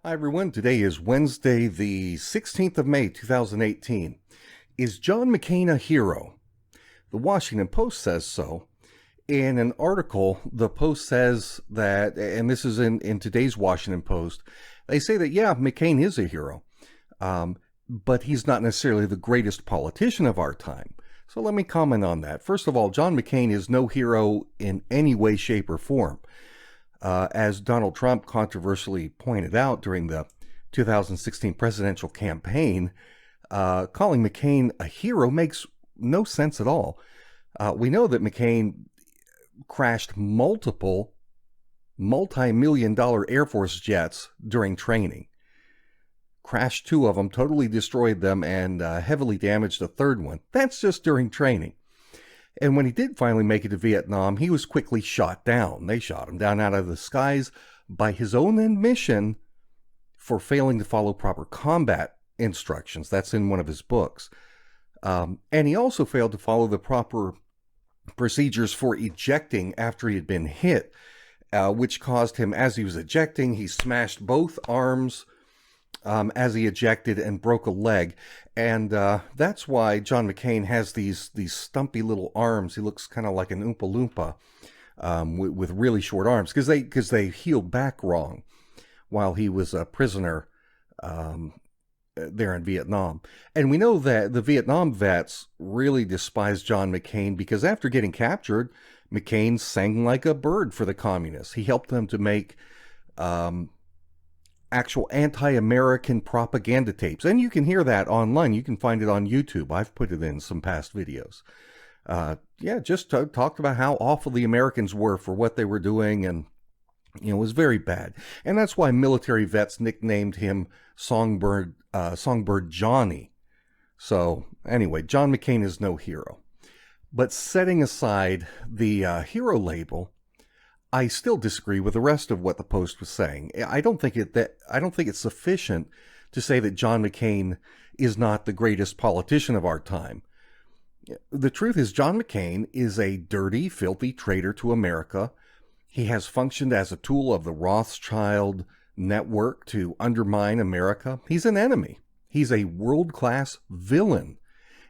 Hi everyone, today is Wednesday the 16th of May 2018. Is John McCain a hero? The Washington Post says so. In an article, the Post says that, and this is in today's Washington Post, they say that, yeah, McCain is a hero, but he's not necessarily the greatest politician of our time. So let me comment on that. First of all, John McCain is no hero in any way, shape, or form. As Donald Trump controversially pointed out during the 2016 presidential campaign, calling McCain a hero makes no sense at all. We know that McCain crashed multiple multi-million-dollar Air Force jets during training. Crashed two of them, totally destroyed them, and heavily damaged a third one. That's just during training. And when he did finally make it to Vietnam, he was quickly shot down. They shot him down out of the skies by his own admission for failing to follow proper combat instructions. That's in one of his books. And he also failed to follow the proper procedures for ejecting after he had been hit, which caused him, as he was ejecting, he smashed both arms as he ejected and broke a leg. And that's why John McCain has these stumpy little arms. He looks kind of like an Oompa Loompa with really short arms because they healed back wrong while he was a prisoner there in Vietnam. And we know that the Vietnam vets really despised John McCain because after getting captured, McCain sang like a bird for the communists. He helped them to make actual anti-American propaganda tapes. And you can hear that online. You can find it on YouTube. I've put it in some past videos. Just talked about how awful the Americans were for what they were doing, and it was very bad. And that's why military vets nicknamed him Songbird Johnny. So anyway, John McCain is no hero. But setting aside the hero label, I still disagree with the rest of what the Post was saying. I don't think it's sufficient to say that John McCain is not the greatest politician of our time. The truth is, John McCain is a dirty, filthy traitor to America. He has functioned as a tool of the Rothschild network to undermine America. He's an enemy. He's a world-class villain.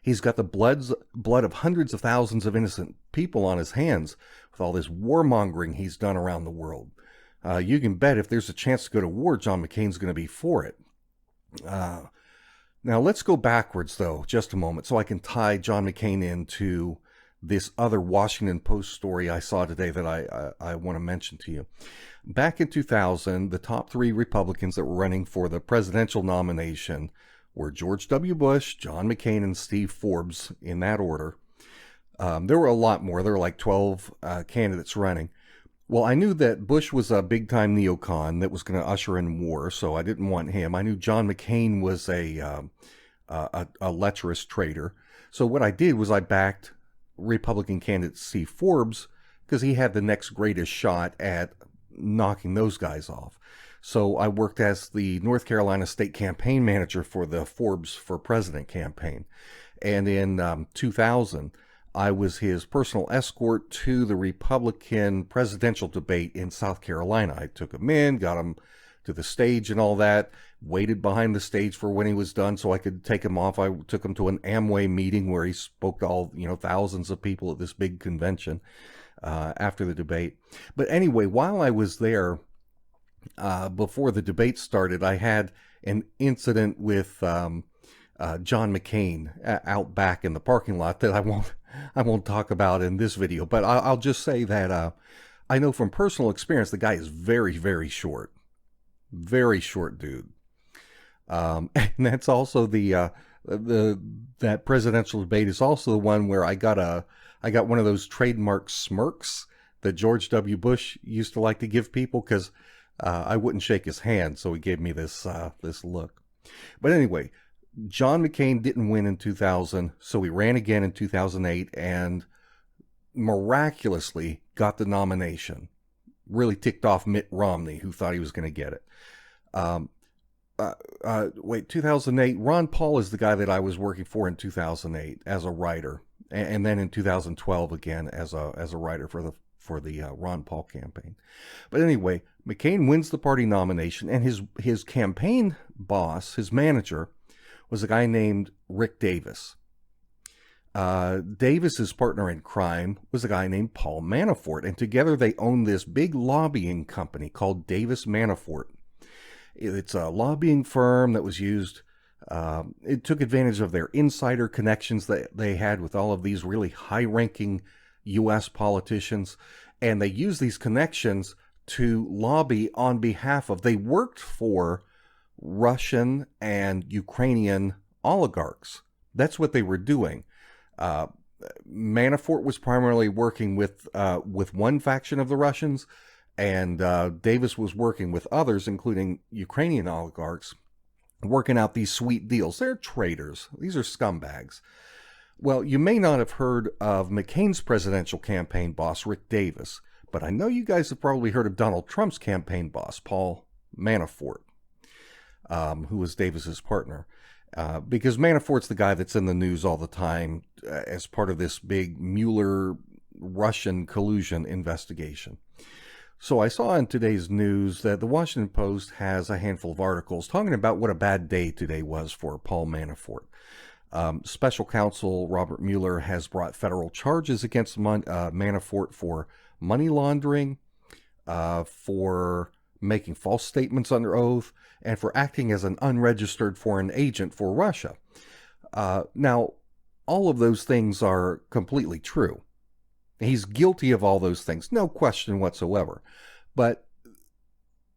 He's got the blood of hundreds of thousands of innocent people on his hands with all this warmongering he's done around the world. You can bet if there's a chance to go to war, John McCain's going to be for it. Now, let's go backwards, though, just a moment, so I can tie John McCain into this other Washington Post story I saw today that I want to mention to you. Back in 2000, the top three Republicans that were running for the presidential nomination were George W. Bush, John McCain, and Steve Forbes, in that order. There were a lot more. There were like 12 candidates running. Well, I knew that Bush was a big-time neocon that was going to usher in war, so I didn't want him. I knew John McCain was a lecherous traitor. So what I did was I backed Republican candidate Steve Forbes because he had the next greatest shot at knocking those guys off. So I worked as the North Carolina state campaign manager for the Forbes for President campaign. And in 2000, I was his personal escort to the Republican presidential debate in South Carolina. I took him in, got him to the stage and all that, waited behind the stage for when he was done so I could take him off. I took him to an Amway meeting where he spoke to all, thousands of people at this big convention after the debate. But anyway, while I was there, before the debate started, I had an incident with John McCain out back in the parking lot that I won't talk about in this video. But I'll just say that I know from personal experience the guy is very, very short dude. And that's also that presidential debate is also the one where I got one of those trademark smirks that George W. Bush used to like to give people because I wouldn't shake his hand, so he gave me this look. But anyway, John McCain didn't win in 2000, so he ran again in 2008 and miraculously got the nomination. Really ticked off Mitt Romney, who thought he was going to get it. 2008, Ron Paul is the guy that I was working for in 2008 as a writer, and then in 2012 again as a writer for the for the Ron Paul campaign. But anyway, McCain wins the party nomination, and his campaign boss, his manager, was a guy named Rick Davis. Davis's partner in crime was a guy named Paul Manafort, and together they owned this big lobbying company called Davis Manafort. It's a lobbying firm that was used. It took advantage of their insider connections that they had with all of these really high-ranking U.S. politicians, and they used these connections to lobby on behalf of. They worked for Russian and Ukrainian oligarchs. That's what they were doing. Manafort was primarily working with one faction of the Russians, and Davis was working with others, including Ukrainian oligarchs, working out these sweet deals. They're traitors. These are scumbags. Well, you may not have heard of McCain's presidential campaign boss, Rick Davis, but I know you guys have probably heard of Donald Trump's campaign boss, Paul Manafort, who was Davis's partner. Because Manafort's the guy that's in the news all the time as part of this big Mueller Russian collusion investigation. So I saw in today's news that the Washington Post has a handful of articles talking about what a bad day today was for Paul Manafort. Special counsel Robert Mueller has brought federal charges against Manafort for money laundering, for making false statements under oath, and for acting as an unregistered foreign agent for Russia. Now, all of those things are completely true. He's guilty of all those things, no question whatsoever. But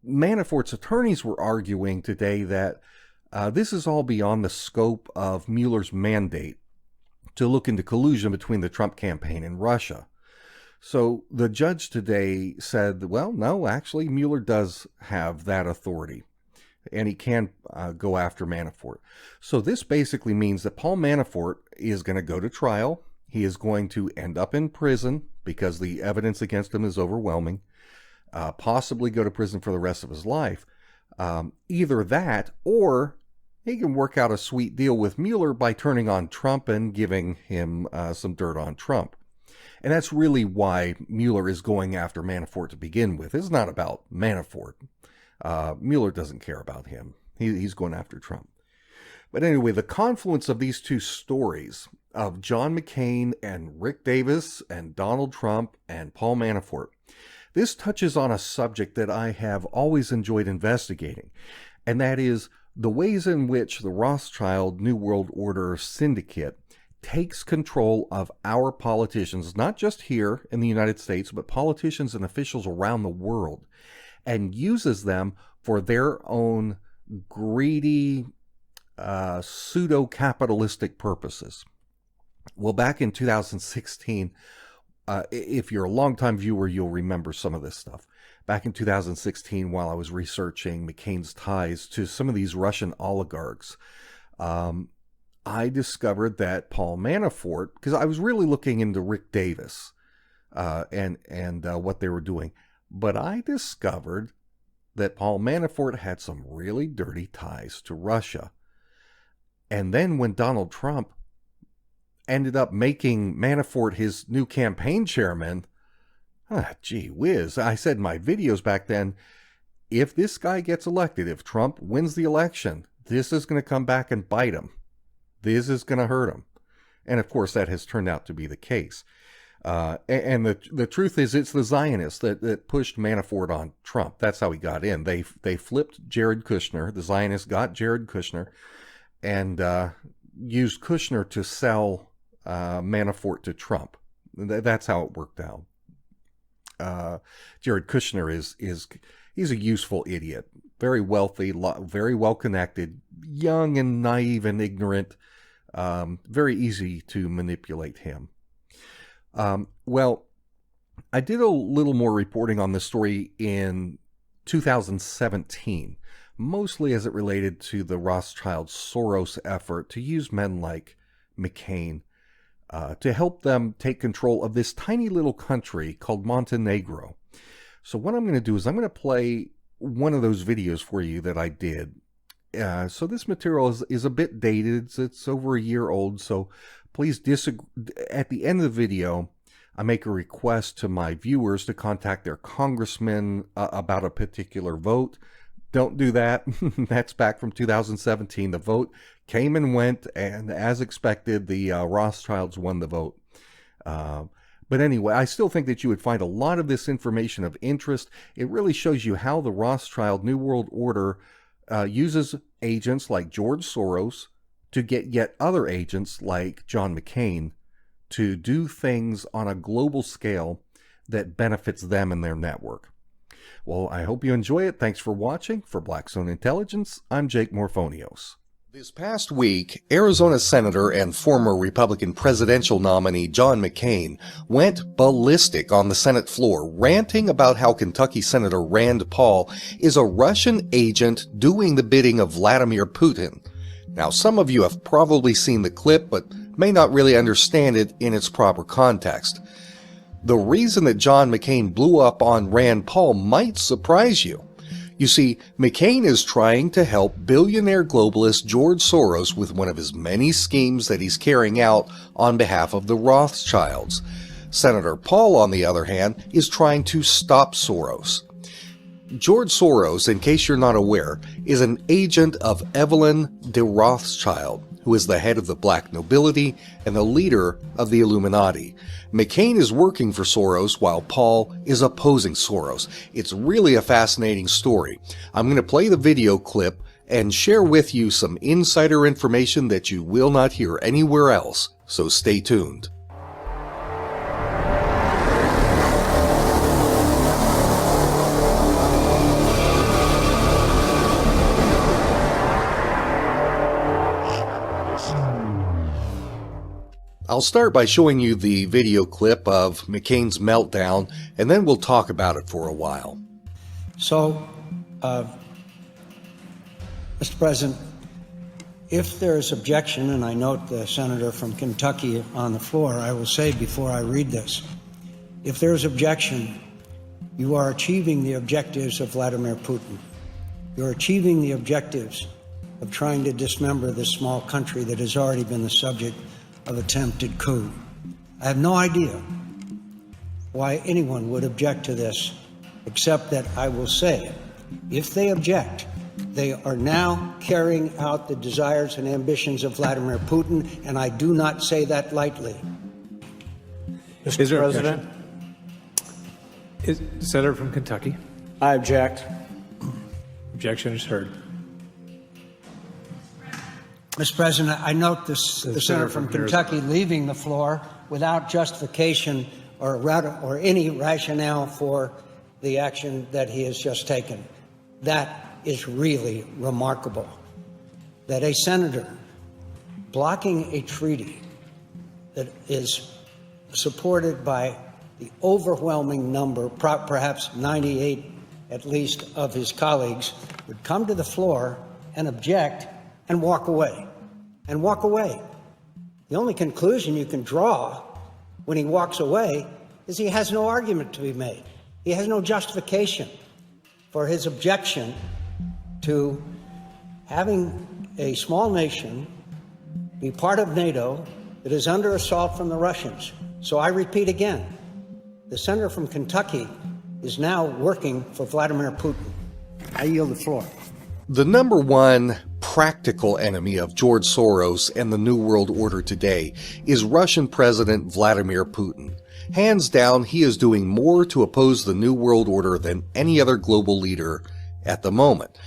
Manafort's attorneys were arguing today that this is all beyond the scope of Mueller's mandate to look into collusion between the Trump campaign and Russia. So the judge today said, well, no, actually, Mueller does have that authority, and he can go after Manafort. So this basically means that Paul Manafort is going to go to trial. He is going to end up in prison because the evidence against him is overwhelming, possibly go to prison for the rest of his life. Either that, or he can work out a sweet deal with Mueller by turning on Trump and giving him some dirt on Trump. And that's really why Mueller is going after Manafort to begin with. It's not about Manafort. Mueller doesn't care about him. He's going after Trump. But anyway, the confluence of these two stories of John McCain and Rick Davis and Donald Trump and Paul Manafort, this touches on a subject that I have always enjoyed investigating, and that is the ways in which the Rothschild New World Order syndicate takes control of our politicians, not just here in the United States, but politicians and officials around the world, and uses them for their own greedy, pseudo-capitalistic purposes. Well, back in 2016, if you're a longtime viewer, you'll remember some of this stuff. Back in 2016, while I was researching McCain's ties to some of these Russian oligarchs, I discovered that Paul Manafort, because I was really looking into Rick Davis and what they were doing, but I discovered that Paul Manafort had some really dirty ties to Russia. And then when Donald Trump ended up making Manafort his new campaign chairman, gee whiz, I said in my videos back then, if this guy gets elected, if Trump wins the election, this is going to come back and bite him. This is going to hurt him. And of course, that has turned out to be the case. And the truth is, it's the Zionists that pushed Manafort on Trump. That's how he got in. They flipped Jared Kushner. The Zionists got Jared Kushner and used Kushner to sell Manafort to Trump. That's how it worked out. Jared Kushner he's a useful idiot, very wealthy, very well connected, young and naive and ignorant, very easy to manipulate him. Well, I did a little more reporting on this story in 2017, mostly as it related to the Rothschild Soros effort to use men like McCain to help them take control of this tiny little country called Montenegro. So what I'm going to do is I'm going to play one of those videos for you that I did. So this material is a bit dated. It's over a year old, so please disagree. At the end of the video, I make a request to my viewers to contact their congressman about a particular vote. Don't do that. That's back from 2017. The vote came and went, and as expected, the Rothschilds won the vote. But anyway, I still think that you would find a lot of this information of interest. It really shows you how the Rothschild New World Order uses agents like George Soros to get yet other agents like John McCain to do things on a global scale that benefits them and their network. Well, I hope you enjoy it. Thanks for watching. For Blackstone Intelligence, I'm Jake Morphonios. This past week, Arizona Senator and former Republican presidential nominee John McCain went ballistic on the Senate floor, ranting about how Kentucky Senator Rand Paul is a Russian agent doing the bidding of Vladimir Putin. Now, some of you have probably seen the clip, but may not really understand it in its proper context. The reason that John McCain blew up on Rand Paul might surprise you. You see, McCain is trying to help billionaire globalist George Soros with one of his many schemes that he's carrying out on behalf of the Rothschilds. Senator Paul, on the other hand, is trying to stop Soros. George Soros, in case you're not aware, is an agent of Evelyn de Rothschild, who is the head of the black nobility and the leader of the Illuminati. McCain is working for Soros while Paul is opposing Soros. It's really a fascinating story. I'm going to play the video clip and share with you some insider information that you will not hear anywhere else, so stay tuned. I'll start by showing you the video clip of McCain's meltdown, and then we'll talk about it for a while. So, Mr. President, if there is objection, and I note the senator from Kentucky on the floor, I will say before I read this, if there is objection, you are achieving the objectives of Vladimir Putin. You're achieving the objectives of trying to dismember this small country that has already been the subject of attempted coup. I have no idea why anyone would object to this, except that I will say, if they object, they are now carrying out the desires and ambitions of Vladimir Putin, and I do not say that lightly. Mr. President? Senator from Kentucky. I object. Objection is heard. Mr. President, I note the senator from Kentucky leaving the floor without justification or any rationale for the action that he has just taken. That is really remarkable. That a senator blocking a treaty that is supported by the overwhelming number, perhaps 98 at least, of his colleagues, would come to the floor and object and walk away. And walk away. The only conclusion you can draw when he walks away is he has no argument to be made. He has no justification for his objection to having a small nation be part of NATO that is under assault from the Russians. So I repeat again, the senator from Kentucky is now working for Vladimir Putin. I yield the floor. The number one practical enemy of George Soros and the New World Order today is Russian President Vladimir Putin. Hands down, he is doing more to oppose the New World Order than any other global leader at the moment.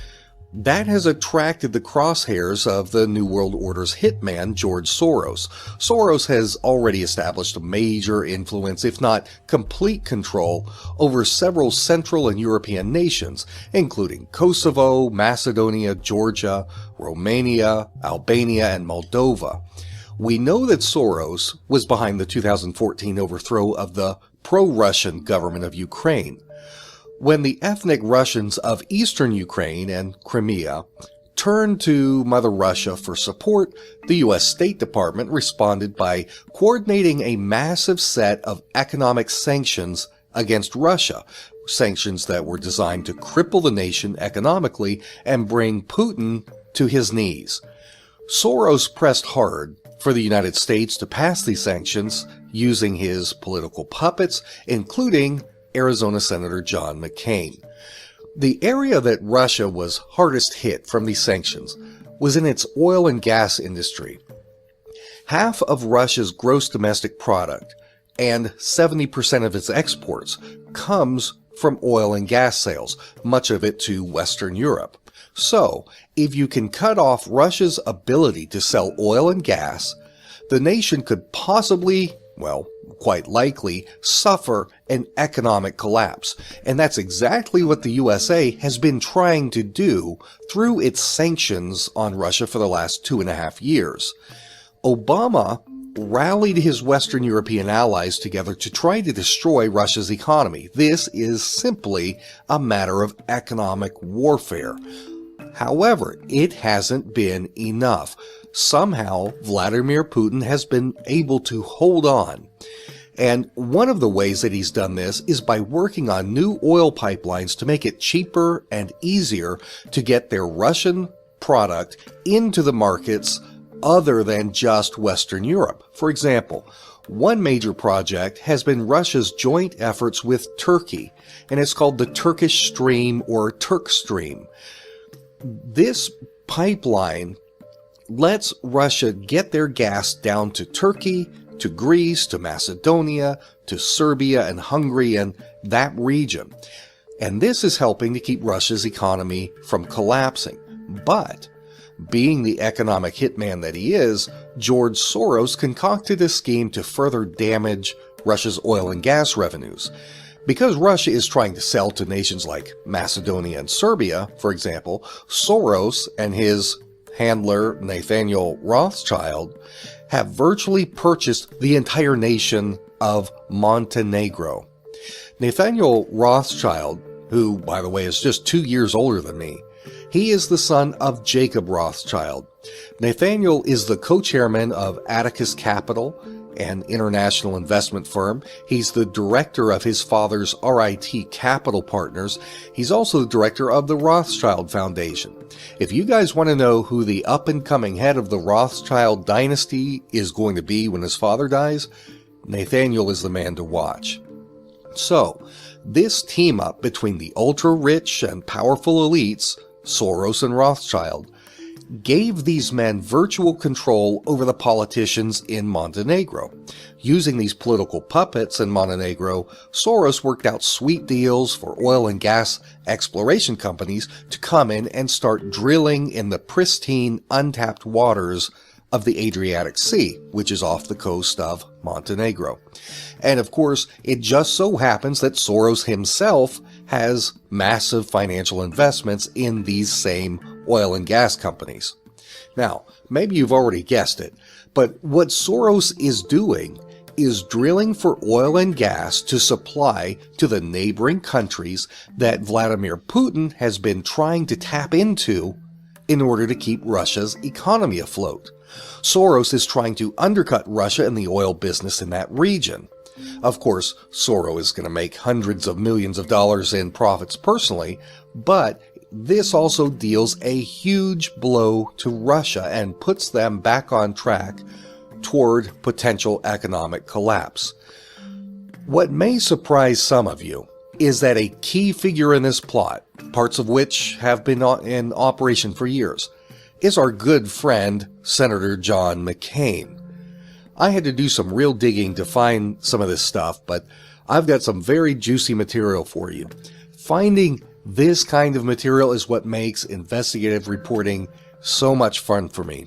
That has attracted the crosshairs of the New World Order's hitman, George Soros. Soros has already established a major influence, if not complete control, over several Central and European nations, including Kosovo, Macedonia, Georgia, Romania, Albania, and Moldova. We know that Soros was behind the 2014 overthrow of the pro-Russian government of Ukraine. When the ethnic Russians of eastern Ukraine and Crimea turned to Mother Russia for support, the U.S. State Department responded by coordinating a massive set of economic sanctions against Russia, sanctions that were designed to cripple the nation economically and bring Putin to his knees. Soros pressed hard for the United States to pass these sanctions using his political puppets, including Arizona Senator John McCain. The area that Russia was hardest hit from these sanctions was in its oil and gas industry. Half of Russia's gross domestic product and 70% of its exports comes from oil and gas sales, much of it to Western Europe. So, if you can cut off Russia's ability to sell oil and gas, the nation could possibly, well, quite likely, suffer an economic collapse. And that's exactly what the USA has been trying to do through its sanctions on Russia for the last 2.5 years. Obama rallied his Western European allies together to try to destroy Russia's economy. This is simply a matter of economic warfare. However, it hasn't been enough. Somehow, Vladimir Putin has been able to hold on. And one of the ways that he's done this is by working on new oil pipelines to make it cheaper and easier to get their Russian product into the markets other than just Western Europe. For example, one major project has been Russia's joint efforts with Turkey, and it's called the Turkish Stream or Turk Stream. This pipeline lets Russia get their gas down to Turkey, to Greece, to Macedonia, to Serbia and Hungary and that region. And this is helping to keep Russia's economy from collapsing. But, being the economic hitman that he is, George Soros concocted a scheme to further damage Russia's oil and gas revenues. Because Russia is trying to sell to nations like Macedonia and Serbia, for example, Soros and his handler Nathaniel Rothschild have virtually purchased the entire nation of Montenegro. Nathaniel Rothschild, who, by the way, is just 2 years older than me, he is the son of Jacob Rothschild. Nathaniel is the co-chairman of Atticus Capital, an international investment firm. He's the director of his father's RIT Capital Partners. He's also the director of the Rothschild Foundation. If you guys want to know who the up-and-coming head of the Rothschild dynasty is going to be when his father dies, Nathaniel is the man to watch. So, this team-up between the ultra-rich and powerful elites, Soros and Rothschild, gave these men virtual control over the politicians in Montenegro. Using these political puppets in Montenegro, Soros worked out sweet deals for oil and gas exploration companies to come in and start drilling in the pristine, untapped waters of the Adriatic Sea, which is off the coast of Montenegro. And of course, it just so happens that Soros himself has massive financial investments in these same oil and gas companies. Now, maybe you've already guessed it, but what Soros is doing is drilling for oil and gas to supply to the neighboring countries that Vladimir Putin has been trying to tap into in order to keep Russia's economy afloat. Soros is trying to undercut Russia in the oil business in that region. Of course, Soros is going to make hundreds of millions of dollars in profits personally, but this also deals a huge blow to Russia and puts them back on track toward potential economic collapse. What may surprise some of you is that a key figure in this plot, parts of which have been in operation for years, is our good friend, Senator John McCain. I had to do some real digging to find some of this stuff, but I've got some very juicy material for you. Finding this kind of material is what makes investigative reporting so much fun for me.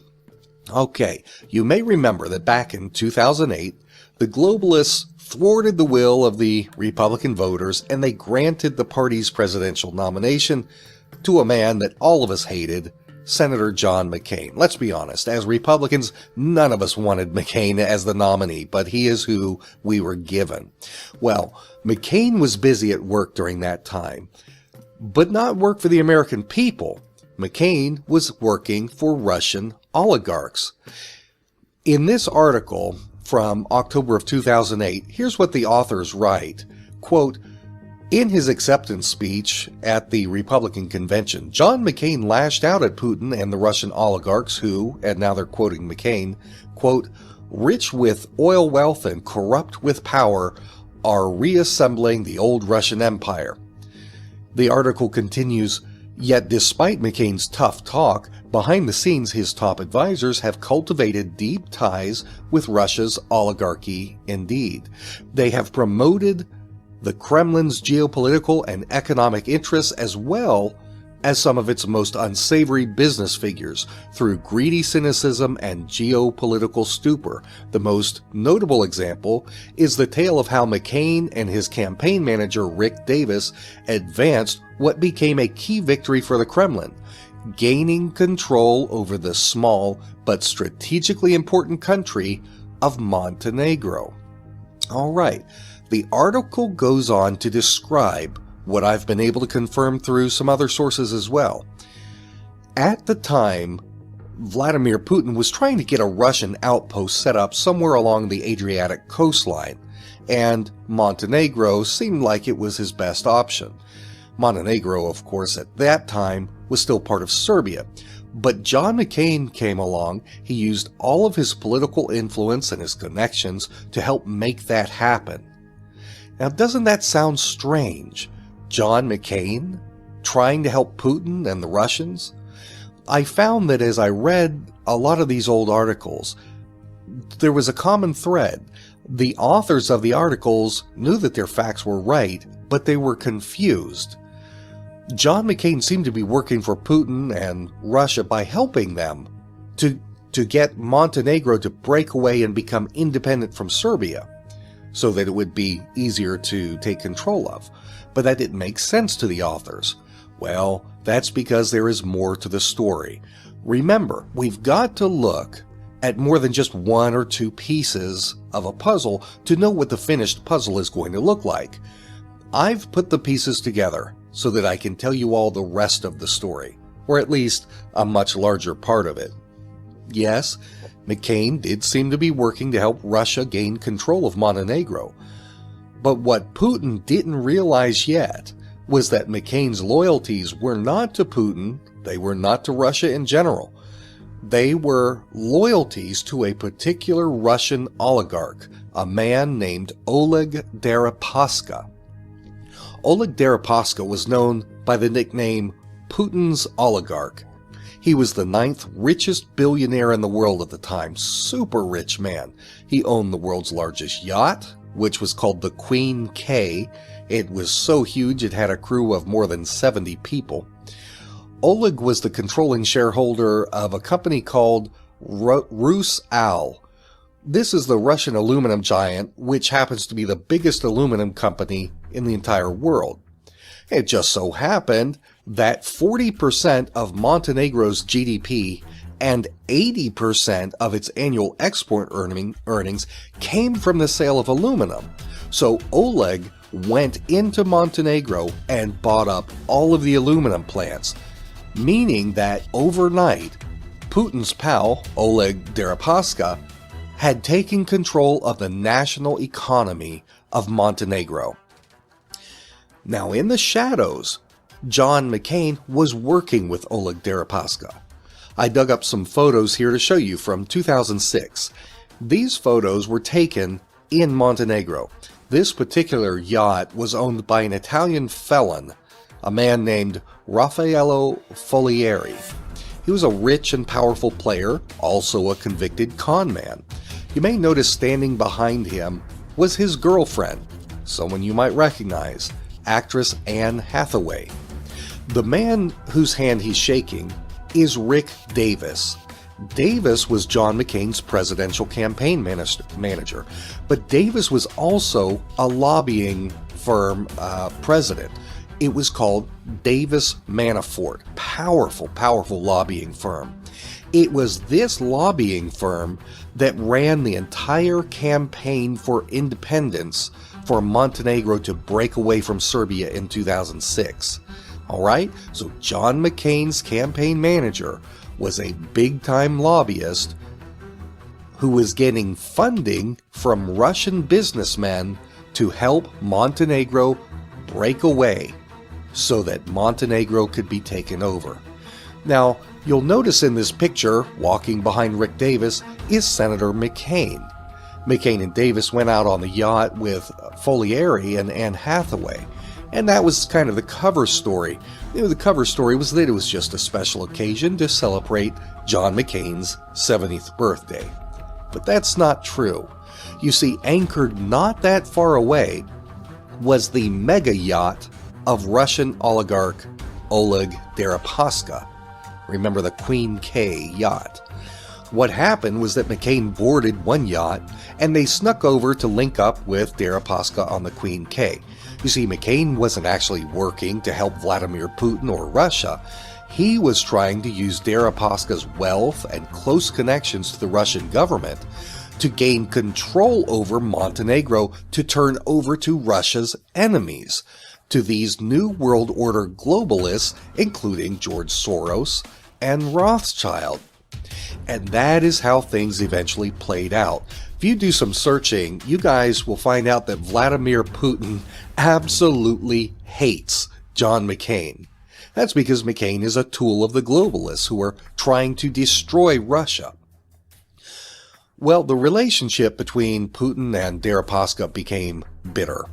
Okay, you may remember that back in 2008, the globalists thwarted the will of the Republican voters and they granted the party's presidential nomination to a man that all of us hated, Senator John McCain. Let's be honest, as Republicans, none of us wanted McCain as the nominee, but he is who we were given. Well, McCain was busy at work during that time, but not work for the American people. McCain was working for Russian oligarchs. In this article from October of 2008, here's what the authors write. Quote, in his acceptance speech at the Republican convention, John McCain lashed out at Putin and the Russian oligarchs who, and now they're quoting McCain, quote, rich with oil wealth and corrupt with power, are reassembling the old Russian Empire. The article continues, yet despite McCain's tough talk, behind the scenes his top advisors have cultivated deep ties with Russia's oligarchy indeed. They have promoted the Kremlin's geopolitical and economic interests as well as some of its most unsavory business figures through greedy cynicism and geopolitical stupor. The most notable example is the tale of how McCain and his campaign manager Rick Davis advanced what became a key victory for the Kremlin, gaining control over the small but strategically important country of Montenegro. All right, the article goes on to describe what I've been able to confirm through some other sources as well. At the time, Vladimir Putin was trying to get a Russian outpost set up somewhere along the Adriatic coastline, and Montenegro seemed like it was his best option. Montenegro, of course, at that time was still part of Serbia, but John McCain came along. He used all of his political influence and his connections to help make that happen. Now, doesn't that sound strange? John McCain trying to help Putin and the Russians? I found that as I read a lot of these old articles, there was a common thread. The authors of the articles knew that their facts were right, but they were confused. John McCain seemed to be working for Putin and Russia by helping them to get Montenegro to break away and become independent from Serbia, so that it would be easier to take control of. But that didn't make sense to the authors. Well, that's because there is more to the story. Remember, we've got to look at more than just one or two pieces of a puzzle to know what the finished puzzle is going to look like. I've put the pieces together so that I can tell you all the rest of the story, or at least a much larger part of it. Yes, McCain did seem to be working to help Russia gain control of Montenegro. But what Putin didn't realize yet was that McCain's loyalties were not to Putin, they were not to Russia in general. They were loyalties to a particular Russian oligarch, a man named Oleg Deripaska. Oleg Deripaska was known by the nickname Putin's oligarch. He was the 9th richest billionaire in the world at the time, super rich man. He owned the world's largest yacht, which was called the Queen K. It was so huge it had a crew of more than 70 people. Oleg was the controlling shareholder of a company called Rothschild. This is the Russian aluminum giant, which happens to be the biggest aluminum company in the entire world. It just so happened that 40% of Montenegro's GDP and 80% of its annual export earnings came from the sale of aluminum. So Oleg went into Montenegro and bought up all of the aluminum plants, meaning that overnight, Putin's pal, Oleg Deripaska, had taken control of the national economy of Montenegro. Now, in the shadows, John McCain was working with Oleg Deripaska. I dug up some photos here to show you from 2006. These photos were taken in Montenegro. This particular yacht was owned by an Italian felon, a man named Raffaello Folieri. He was a rich and powerful player, also a convicted con man. You may notice standing behind him was his girlfriend, someone you might recognize, actress Anne Hathaway. The man whose hand he's shaking is Rick Davis. Davis was John McCain's presidential campaign manager, but Davis was also a lobbying firm president. It was called Davis Manafort. Powerful lobbying firm. It was this lobbying firm that ran the entire campaign for independence for Montenegro to break away from Serbia in 2006. All right, so John McCain's campaign manager was a big-time lobbyist who was getting funding from Russian businessmen to help Montenegro break away so that Montenegro could be taken over. Now, you'll notice in this picture, walking behind Rick Davis, is Senator McCain. McCain and Davis went out on the yacht with Folieri and Anne Hathaway, and that was kind of the cover story. The cover story was that it was just a special occasion to celebrate John McCain's 70th birthday. But that's not true. You see, anchored not that far away was the mega yacht of Russian oligarch Oleg Deripaska. Remember the Queen K yacht. What happened was that McCain boarded one yacht and they snuck over to link up with Deripaska on the Queen K. You see, McCain wasn't actually working to help Vladimir Putin or Russia. He was trying to use Deripaska's wealth and close connections to the Russian government to gain control over Montenegro to turn over to Russia's enemies, to these New World Order globalists, including George Soros and Rothschild. And that is how things eventually played out. If you do some searching, you guys will find out that Vladimir Putin absolutely hates John McCain. That's because McCain is a tool of the globalists who are trying to destroy Russia. Well, the relationship between Putin and Deripaska became bitter.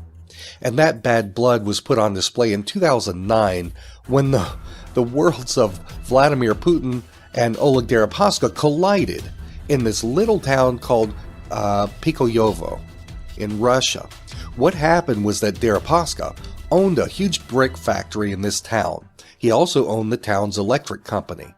And that bad blood was put on display in 2009 when the worlds of Vladimir Putin and Oleg Deripaska collided in this little town called Pikoyovo in Russia. What happened was that Deripaska owned a huge brick factory in this town. He also owned the town's electric company.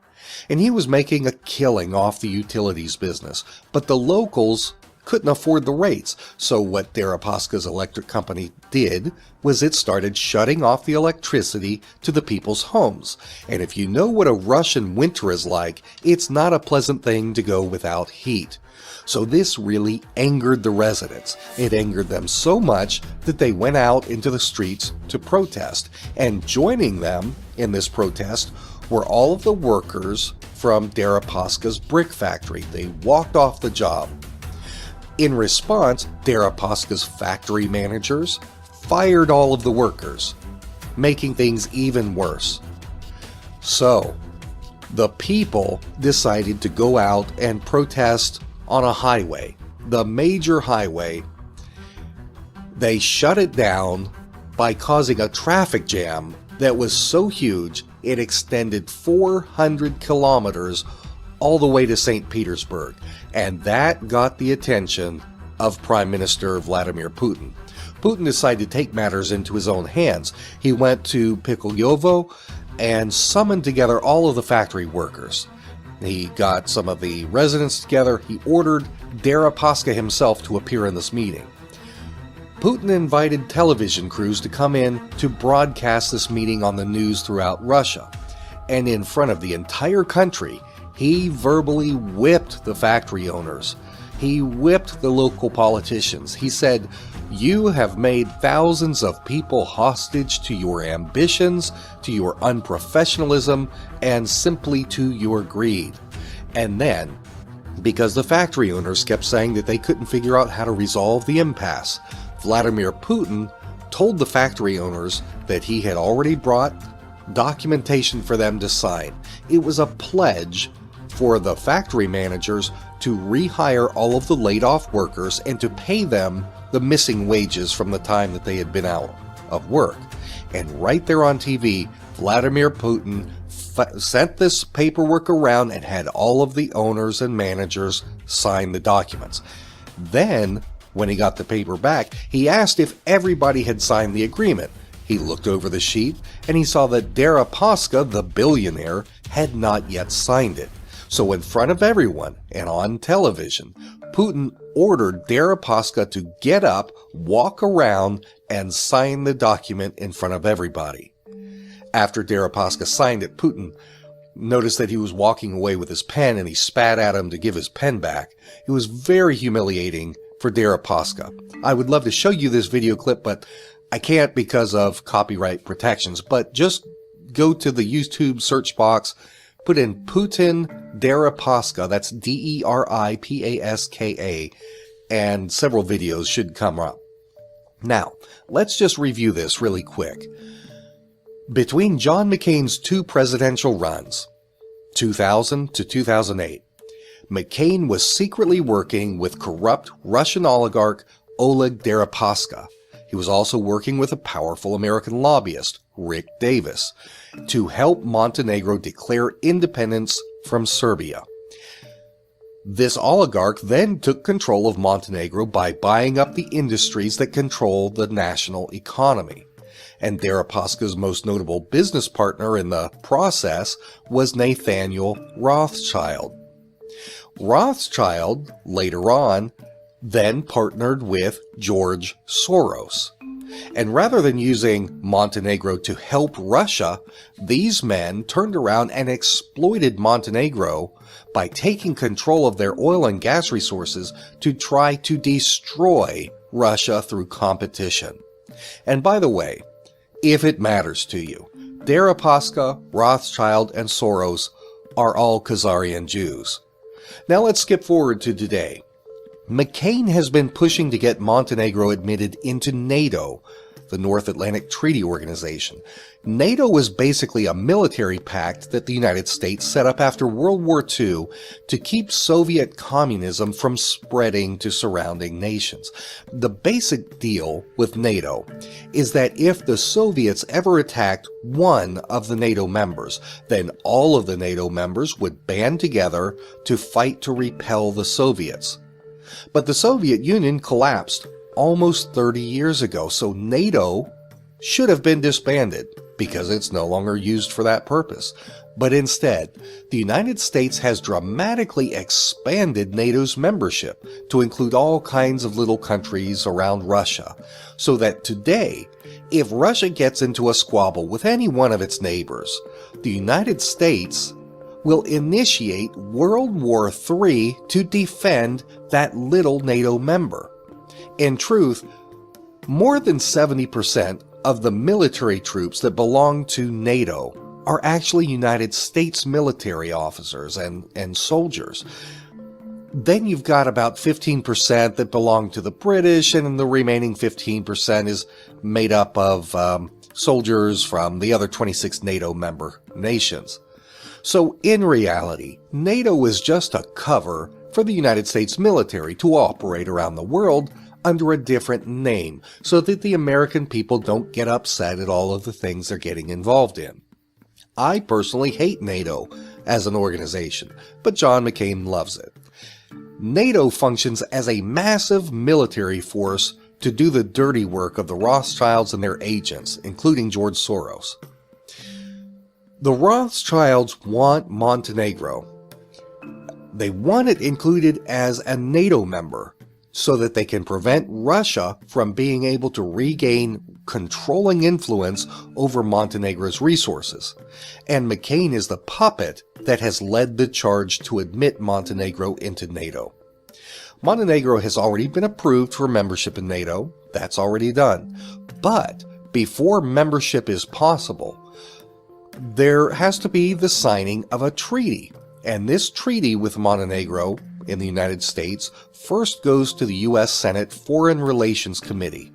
And he was making a killing off the utilities business, but the locals couldn't afford the rates. So what Deripaska's electric company did was it started shutting off the electricity to the people's homes. And if you know what a Russian winter is like, it's not a pleasant thing to go without heat. So this really angered the residents. It angered them so much that they went out into the streets to protest. And joining them in this protest were all of the workers from Deripaska's brick factory. They walked off the job. In response, Deripaska's factory managers fired all of the workers, making things even worse. So, the people decided to go out and protest on a highway, the major highway. They shut it down by causing a traffic jam that was so huge it extended 400 kilometers all the way to St. Petersburg, and that got the attention of Prime Minister Vladimir Putin. Putin decided to take matters into his own hands. He went to Pikoyovo and summoned together all of the factory workers. He got some of the residents together. He ordered Deripaska himself to appear in this meeting. Putin invited television crews to come in to broadcast this meeting on the news throughout Russia. And in front of the entire country, he verbally whipped the factory owners. He whipped the local politicians. He said, "You have made thousands of people hostage to your ambitions, to your unprofessionalism, and simply to your greed." And then, because the factory owners kept saying that they couldn't figure out how to resolve the impasse, Vladimir Putin told the factory owners that he had already brought documentation for them to sign. It was a pledge for the factory managers to rehire all of the laid-off workers and to pay them the missing wages from the time that they had been out of work. And right there on TV, Vladimir Putin sent this paperwork around and had all of the owners and managers sign the documents. Then, when he got the paper back, he asked if everybody had signed the agreement. He looked over the sheet and he saw that Deripaska, the billionaire, had not yet signed it. So in front of everyone and on television, Putin ordered Deripaska to get up, walk around, and sign the document in front of everybody. After Deripaska signed it, Putin noticed that he was walking away with his pen and he spat at him to give his pen back. It was very humiliating for Deripaska. I would love to show you this video clip, but I can't because of copyright protections. But just go to the YouTube search box, put in Putin Deripaska, that's Deripaska, and several videos should come up. Now, let's just review this really quick. Between John McCain's two presidential runs, 2000 to 2008. McCain was secretly working with corrupt Russian oligarch Oleg Deripaska. He was also working with a powerful American lobbyist, Rick Davis, to help Montenegro declare independence from Serbia. This oligarch then took control of Montenegro by buying up the industries that control the national economy. And Deripaska's most notable business partner in the process was Nathaniel Rothschild. Rothschild, later on, then partnered with George Soros. And rather than using Montenegro to help Russia, these men turned around and exploited Montenegro by taking control of their oil and gas resources to try to destroy Russia through competition. And by the way, if it matters to you, Deripaska, Rothschild, and Soros are all Khazarian Jews. Now let's skip forward to today. McCain has been pushing to get Montenegro admitted into NATO, the North Atlantic Treaty Organization. NATO was basically a military pact that the United States set up after World War II to keep Soviet communism from spreading to surrounding nations. The basic deal with NATO is that if the Soviets ever attacked one of the NATO members, then all of the NATO members would band together to fight to repel the Soviets. But the Soviet Union collapsed almost 30 years ago, so NATO should have been disbanded because it's no longer used for that purpose. But instead, the United States has dramatically expanded NATO's membership to include all kinds of little countries around Russia, so that today, if Russia gets into a squabble with any one of its neighbors, the United States will initiate World War III to defend that little NATO member. In truth, more than 70% of the military troops that belong to NATO are actually United States military officers and soldiers. Then you've got about 15% that belong to the British, and the remaining 15% is made up of soldiers from the other 26 NATO member nations. So in reality, NATO is just a cover for the United States military to operate around the world under a different name, so that the American people don't get upset at all of the things they're getting involved in. I personally hate NATO as an organization, but John McCain loves it. NATO functions as a massive military force to do the dirty work of the Rothschilds and their agents, including George Soros. The Rothschilds want Montenegro. They want it included as a NATO member so that they can prevent Russia from being able to regain controlling influence over Montenegro's resources. And McCain is the puppet that has led the charge to admit Montenegro into NATO. Montenegro has already been approved for membership in NATO. That's already done. But before membership is possible, there has to be the signing of a treaty. And this treaty with Montenegro in the United States first goes to the U.S. Senate Foreign Relations Committee.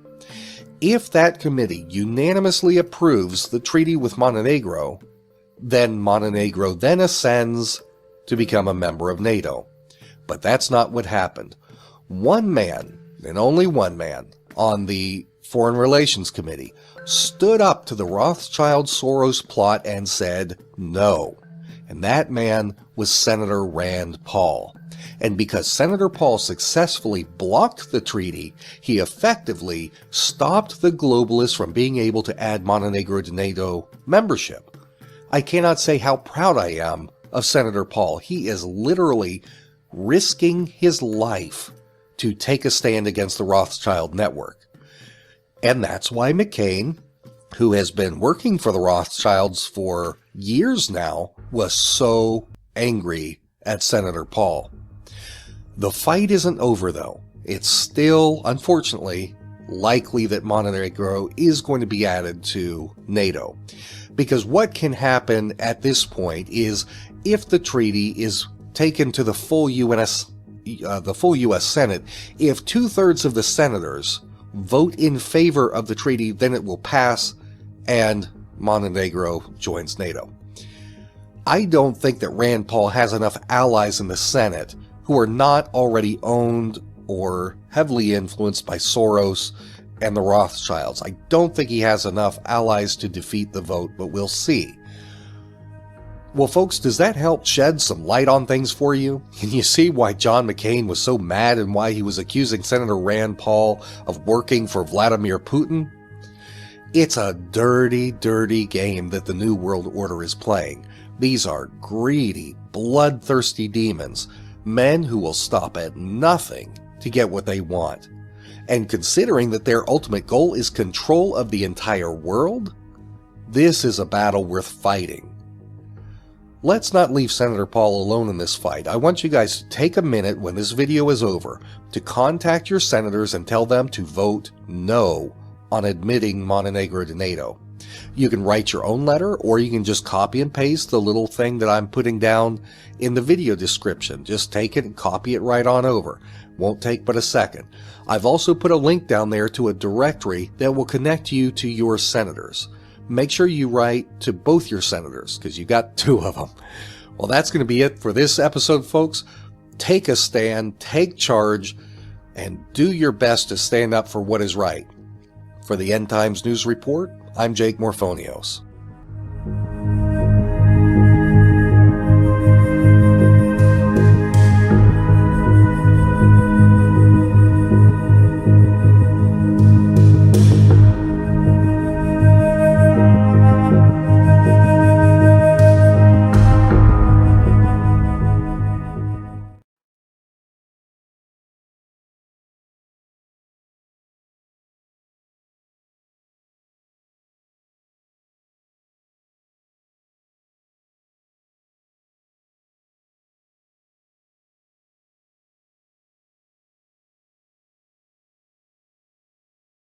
If that committee unanimously approves the treaty with Montenegro, then Montenegro then ascends to become a member of NATO. But that's not what happened. One man, and only one man, on the Foreign Relations Committee stood up to the Rothschild-Soros plot and said no. And that man was Senator Rand Paul. And because Senator Paul successfully blocked the treaty, he effectively stopped the globalists from being able to add Montenegro to NATO membership. I cannot say how proud I am of Senator Paul. He is literally risking his life to take a stand against the Rothschild network. And that's why McCain, who has been working for the Rothschilds for years now, was so angry at Senator Paul. The fight isn't over, though. It's still, unfortunately, likely that Montenegro is going to be added to NATO. Because what can happen at this point is, if the treaty is taken to the full U.S. Senate, if 2/3 of the senators vote in favor of the treaty, then it will pass and Montenegro joins NATO. I don't think that Rand Paul has enough allies in the Senate who are not already owned or heavily influenced by Soros and the Rothschilds. I don't think he has enough allies to defeat the vote, but we'll see. Well, folks, does that help shed some light on things for you? Can you see why John McCain was so mad and why he was accusing Senator Rand Paul of working for Vladimir Putin? It's a dirty, dirty game that the New World Order is playing. These are greedy, bloodthirsty demons, men who will stop at nothing to get what they want. And considering that their ultimate goal is control of the entire world, this is a battle worth fighting. Let's not leave Senator Paul alone in this fight. I want you guys to take a minute when this video is over to contact your senators and tell them to vote no on admitting Montenegro to NATO. You can write your own letter, or you can just copy and paste the little thing that I'm putting down in the video description. Just take it and copy it right on over. Won't take but a second. I've also put a link down there to a directory that will connect you to your senators. Make sure you write to both your senators, because you got 2 of them. Well, that's going to be it for this episode, folks. Take a stand, take charge, and do your best to stand up for what is right. For the End Times News Report, I'm Jake Morphonios.